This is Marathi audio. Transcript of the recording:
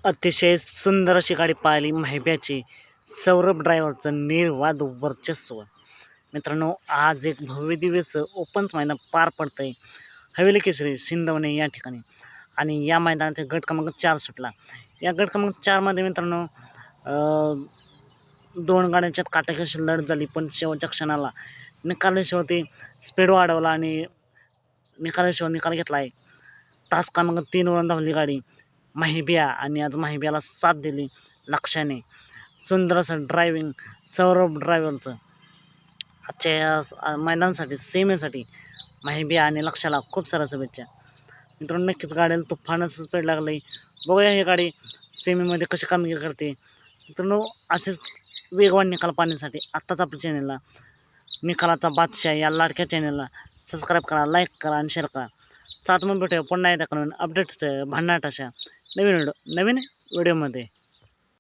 अतिशय सुंदर अशी गाडी पाहिली माहिब्याची सौरभ ड्रायव्हरचं निर्वाद वर्चस्व। मित्रांनो, आज एक भव्य दिवस ओपनचं मैदान पार पडतंय हवेली केसरी सिंदवणे या ठिकाणी आणि या मैदानात गट क्रमांक 4 सुटला। या गट क्रमांक 4 मध्ये मित्रांनो दोन गाड्यांच्यात काटाकशी लढत झाली, पण शेवटच्या क्षणाला निकालाशिवाय स्पीड वाढवला आणि निकालाशिवाय निकाल घेतला आहे। तास क्रमांक 3 वरून धावली गाडी माहिबिया आणि आज माहिबियाला साथ दिली लक्ष्याने। सुंदर असं ड्रायव्हिंग सौरभ ड्रायव्हरचं आजच्या या मैदानासाठी सेमीसाठी माहिबिया आणि लक्ष्याला खूप साऱ्या शुभेच्छा। मित्रांनो, नक्कीच गाड्याला तुफानच स्पीड लागलं। बघूया ही गाडी सेमीमध्ये कशी कामगिरी करते। मित्रांनो, असेच वेगवान निकाल पाहण्यासाठी आत्ताच आपल्या चॅनलला निकालाचा बादशाह या लाडक्या चॅनलला सबस्क्राईब करा, लाईक करा आणि शेअर करा। साथ मग भेटूया पुन्हा एकदा करून अपडेट्स भन्नाट अशा नवीन व्हिडिओमध्ये।